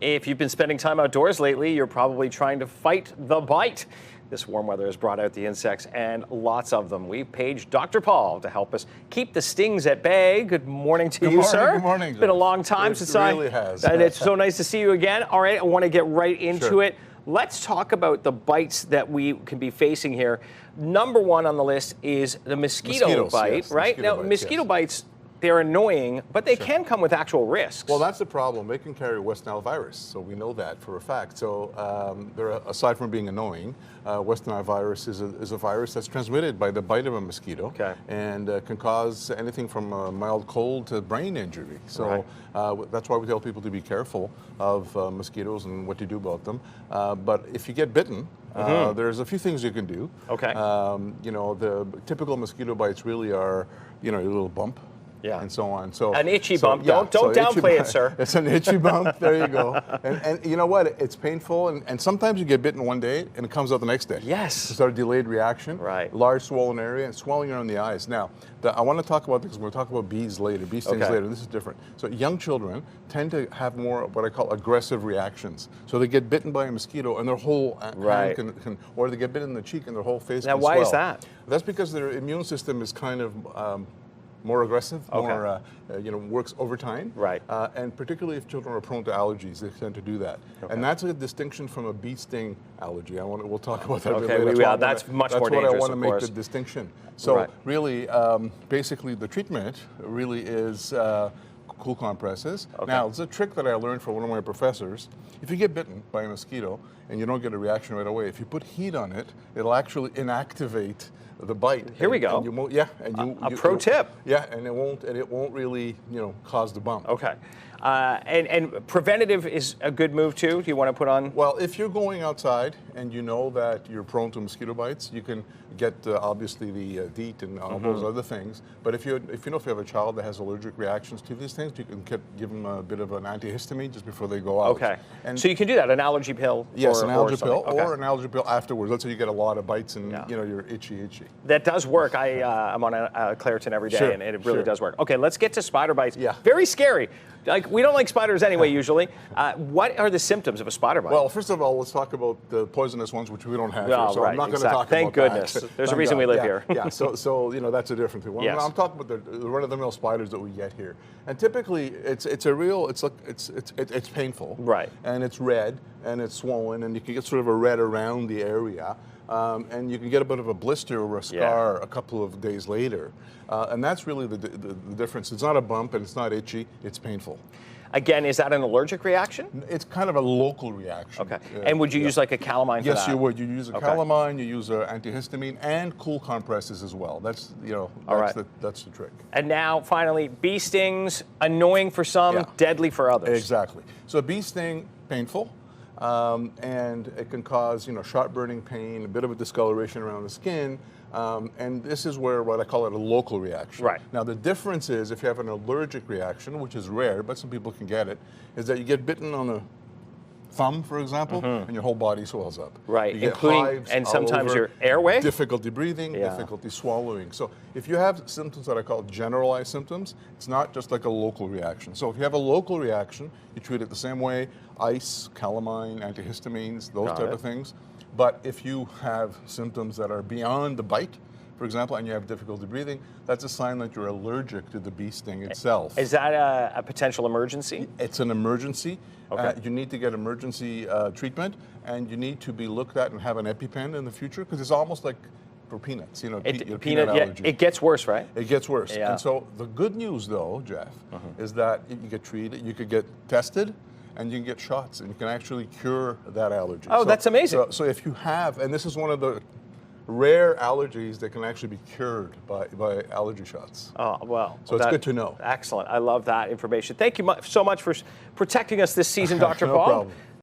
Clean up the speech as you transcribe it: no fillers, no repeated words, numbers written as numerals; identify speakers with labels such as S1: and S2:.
S1: If you've been spending time outdoors lately, you're probably trying to fight the bite. This warm weather has brought out the insects, and lots of them. We paged Dr. Paul to help us keep the stings at bay. Good morning to you, sir.
S2: Good morning.
S1: It's been a long time since
S2: It really has.
S1: And it's so nice to see you again. All right, I want to get right into it. Let's talk about the bites that we can be facing here. Number one on the list is the mosquito bite,
S2: yes,
S1: right? Mosquito bites, they're annoying, but they can come with actual risks.
S2: Well, that's the problem. They can carry West Nile virus, so we know that for a fact. So aside from being annoying, West Nile virus is a virus that's transmitted by the bite of a mosquito, and can cause anything from a mild cold to brain injury. So that's why we tell people to be careful of mosquitoes and what to do about them. But if you get bitten, there's a few things you can do. You know, the typical mosquito bites really are, you know, a little bump. And so on. So
S1: an itchy bump. Don't downplay it, sir.
S2: It's an itchy bump. There you go. And you know what? It's painful, and sometimes you get bitten one day and it comes out the next day.
S1: Yes.
S2: It's a delayed reaction.
S1: Right.
S2: Large swollen area and swelling around the eyes. Now, I want to talk about this. We're going to talk about bees later. Bee stings later. This is different. So young children tend to have more what I call aggressive reactions. So they get bitten by a mosquito and their whole hand can, or they get bitten in the cheek and their whole face can swell.
S1: Now, why is that?
S2: That's because their immune system is kind of more aggressive, more you know, works overtime. And particularly if children are prone to allergies, they tend to do that. And that's a distinction from a bee sting allergy. We'll talk about that later.
S1: That's much more dangerous.
S2: That's what I want to make the distinction. So really, basically, the treatment really is cool compresses. Now, it's a trick that I learned from one of my professors. If you get bitten by a mosquito and you don't get a reaction right away, if you put heat on it, it'll actually inactivate the bite.
S1: Here we go.
S2: And you won't, a
S1: pro tip.
S2: And it won't really, you know, cause the bump.
S1: And preventative is a good move too. Do you want to put on?
S2: Well, if you're going outside and you know that you're prone to mosquito bites, you can get obviously the DEET and all those other things. But if you have a child that has allergic reactions to these things, you can give them a bit of an antihistamine just before they go out.
S1: And so you can do that, an allergy pill.
S2: Yes, an allergy pill or an allergy pill afterwards. Let's say you get a lot of bites and you know you're itchy.
S1: That does work. I'm on a Claritin every day, and it really does work. Okay, let's get to spider bites. Very scary. Like, we don't like spiders anyway, usually. What are the symptoms of a spider bite?
S2: Well, first of all, let's talk about the poisonous ones, which we don't have here. So I'm not going to talk about that.
S1: Thank goodness. There's a reason we live here.
S2: So you know, that's a different thing. I'm talking about the run-of-the-mill spiders that we get here. And typically, it's painful. And it's red, and it's swollen, and you can get sort of a red around the area. And you can get a bit of a blister or a scar a couple of days later. And that's really the difference. It's not a bump and it's not itchy, it's painful.
S1: Again, is that an allergic reaction?
S2: It's kind of a local reaction.
S1: And would you use like a calamine for that?
S2: Yes, you would. You use a calamine, you use an antihistamine, and cool compresses as well. That's, you know, that's the trick.
S1: And now, finally, bee stings, annoying for some, deadly for others.
S2: Exactly. So a bee sting, painful. And it can cause, you know, sharp burning pain, a bit of a discoloration around the skin, and this is where what I call it a local reaction. Now the difference is if you have an allergic reaction, which is rare, but some people can get it, is that you get bitten on a thumb, for example, and your whole body swells up. You get hives
S1: and sometimes
S2: over,
S1: your airway?
S2: Difficulty breathing, difficulty swallowing. So if you have symptoms that I call generalized symptoms, it's not just like a local reaction. So if you have a local reaction, you treat it the same way, ice, calamine, antihistamines, those type of things. But if you have symptoms that are beyond the bite, for example, and you have difficulty breathing, that's a sign that you're allergic to the bee sting itself.
S1: Is that a potential emergency?
S2: It's an emergency. You need to get emergency treatment, and you need to be looked at and have an EpiPen in the future, because it's almost like for peanuts, you know, peanut allergy.
S1: It gets worse, right?
S2: It gets worse. And so the good news, though, Jeff, is that you get treated, you could get tested, and you can get shots, and you can actually cure that allergy.
S1: Oh, that's amazing.
S2: So if you have, and this is one of the rare allergies that can actually be cured by allergy shots.
S1: Oh, well.
S2: So it's good to know.
S1: Excellent. I love that information. Thank you so much for protecting us this season, Dr.
S2: No
S1: Paul.
S2: problem.